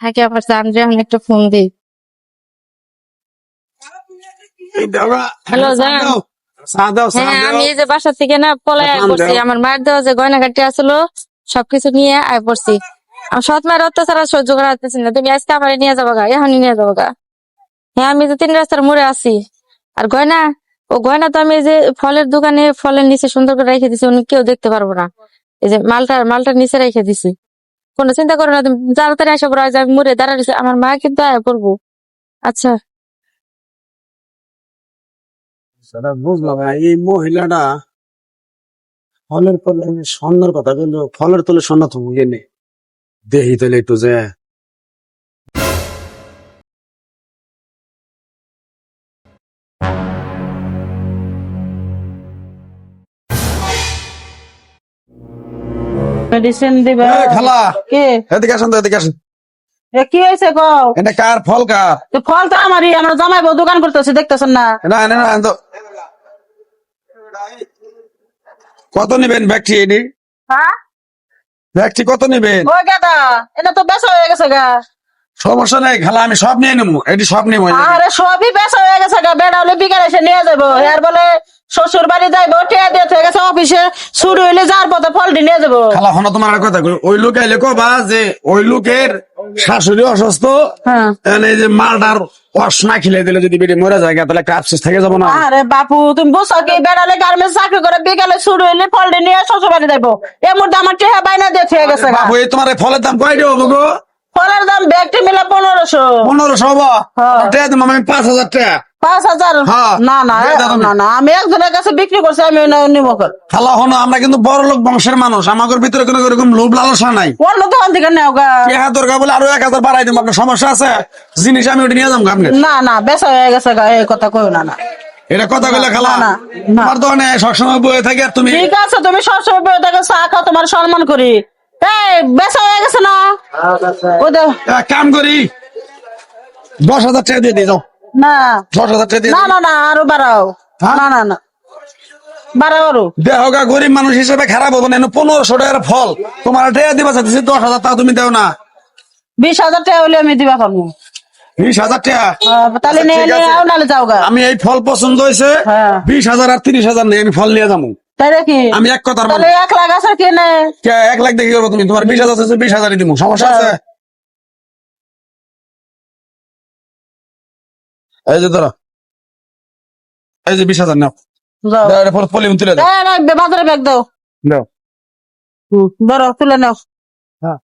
থাকে আবার জানরে আমি একটা ফোন দিই। হ্যালো জান। হ্যাঁ আমি এই যে বাসা থেকে না পলায় আয় পড়ছি, আমার মায়ের দেওয়া যে গয়নাঘাটি আসলো সবকিছু নিয়ে আয় পড়ছি। আমার সৎ মায়ের অত্যাচার আর সহ্য করা যাচ্ছে না, তুমি আজকে আমার নিয়ে যাবো গা, এখনই নিয়ে যাবো গা। হ্যাঁ আমি তো 3 রাস্তার মোড়ে আছি। আর গয়না, ও গয়না তো আমি এই যে ফলের দোকানে ফলের নিচে সুন্দর করে রেখে দিছি, অন্য কেউ দেখতে পারবো না। এই যে মালটার নিচে রেখে দিছি, কোনো চিন্তা করো না, তুমি তাড়াতাড়ি আসা পড়ো। আমি মুড়ে দাঁড়াইছি, আমার মা কিন্তু আয়া পড়বো। আচ্ছা সেটা বুঝলাম। এই মহিলাটা ফলের তলে স্বর্ণের কথা, কিন্তু ফলের তলে স্বর্ণ তো বুঝিনি। দেখি তাহলে একটু যে মেডিসিন দিবা খালা কে? এদিকে আসেন তো, এদিকে আসেন। কি হয়েছে গো? এটা কার ফল কার? তো ফল তো আমারই, আমরা জামাই বউ দোকান করতেছি, দেখতেছেন না? না না না তো কত নিবেন ব্যাগটি? এটি হ্যাঁ ব্যাগটি কত নিবেন? ওই গাদা, এটা তো বেচা হয়ে গেছে গা। সমস্যা নেই খালা, আমি সব নিয়ে নেবো, এটি সব নিবো। আরে সবই বেচা হয়ে গেছে গা, বেড়া হলে বিকাল এসে নিয়ে যাবো। আর বলে শ্বশুর বাড়ি যাইবো, টিয়া দিয়ে থেকে গেছে অফিসে, শুরু হইলে যার পথে ফলটি নিয়ে যাবো। খালা হনো তোমার আর কথা কই, ওই লোক আইলে কবা যে ওই লোকের শাশুড়ি অসুস্থ, হ্যাঁ এই যে মালটার ওয়াশ না খেলে দিলে যদি বেটি মরে যায় তাহলে একটা আফসোস থেকে যাবো না? আরে বাপু, তুমি বুঝছো কি? বেড়ালে গার্মেন্টস চাকরি করে বিকালে শুরু হইলে ফলটি নিয়ে শ্বশুর বাড়ি যাইবো। এর মধ্যে আমার টিয়া বাইনা দিয়ে থেকে গেছে গা। বাবু এই তোমার এই ফলের দাম কয়টা হবো গো? ফলের দাম ব্যাগটি মিলে 1500। 1500 হবো? হ্যাঁ। টাকা দিলাম আমি 5000 টাকা। 5000? হ্যাঁ। না না দিয়ে দাও তুমি। না না, আমি একজনের কাছে বিক্রি করছি, আমি নিবো কর। খালা হনো আমরা কিন্তু বড় লোক বংশের মানুষ, আমাদের ভিতরে কোনো এরকম লোভ লালসা নাই। অন্য দোকান থেকে নেও গা। টাকা দরকার বলে আরো 1000 বাড়াই দেবো, আপনার সমস্যা আছে? জিনিস আমি ওটা নিয়ে যাবো আপনি। না না, বেচা হয়ে গেছে গা, এই কথা কইও না। না এটা কথা বলে খালা, না, না। তোমার দোকানে সবসময় বয়ে থাকে আর তুমি। ঠিক আছে, তুমি সবসময় বেরো থেকে চা খাও, তোমার সম্মান করি। এই বেচা হয়ে গেছে না? ও দে। এক কাম করি, 10,000 টাকা দিয়ে দিয়ে যাও। না 10,000 টাকা দিয়ে না না না, আরো বাড়াও। হ্যাঁ? না না না, বাড়াও আরো। দেহগা গরিব মানুষ হিসেবে খারাপ হবো না, 1500 টাকার ফল তোমার টাকা দিবা চাইতেছি, 10,000 টাকা তুমি দেও না। 20,000 টাকা হলে আমি দিবা পাবো। 20,000 টাকা? তাহলে আচ্ছা, নিয়ে ঠিক নিয়ে আছে। আও, নাহলে যাও গা। আমি এই ফল পছন্দ হয়েছে, হ্যাঁ। 20,000 আর 30,000 নেই, আমি ফল নিয়ে যাবো। তাই নাকি? আমি এক কথার তাহলে 1 লাখ আছে কিনে। 1 লাখ দেখি করবো, তুমি তোমার 20,000 আছে, 20,000 দিব, সমস্যা আছে? এই যে ধরো, এই যে 20,000 নাও। যাও। দাও, এটা পলিথিন তুলে দাও। বাজারে ব্যাগ দাও। দাও। ধরো, তুলে নাও। হ্যাঁ।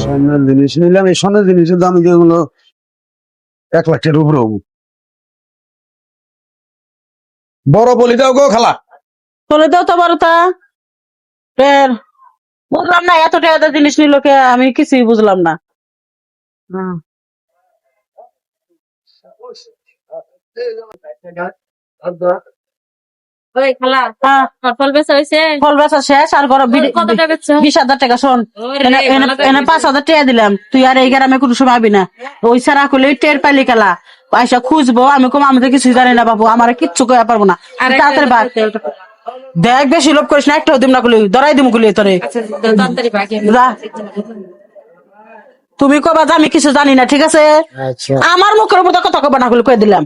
স্বর্ণের জিনিস নিলাম, এই স্বর্ণের জিনিসের দাম যেগুলো 1 লাখ টাকার উপরে হবো। বড় বলি দাও গো খালা। তুলে দাও তো বড় তা। ফের বুঝলাম না, এত টাকা দিয়ে জিনিস নিল কে? আমি কিছুই বুঝলাম না। হুম। ওই খালা, হ্যাঁ, তোমার ফল বেচা হয়েছে? ফল বেচা শেষ, আর ঘরে কত টাকা বেচছো? 20,000 টাকা। শোন, ওরে, এনে এনে ভালো এনে করে 5,000 টাকা দিলাম, তুই আর এই গ্রামে কোনো সময় আবি না। ওই সারা করলে টের পাইলি খেলা আইসা খুঁজবো, আমি কম আমি তো কিছুই জানি না বাবু, আমার কিচ্ছু কয়া পারবো না। তুই তাড়াতাড়ি বাদ। দেখ, বেশি লোভ করিস না, একটাও দিম না গুলি, ধরাই দিম গুলি তোরে। আচ্ছা, তাড়াতাড়ি বাকি যা। তুমি কবা যে আমি কিছু জানি না, ঠিক আছে? আচ্ছা। আমার মুখের মতো কথা কবা না গুলি কয়ে দিলাম।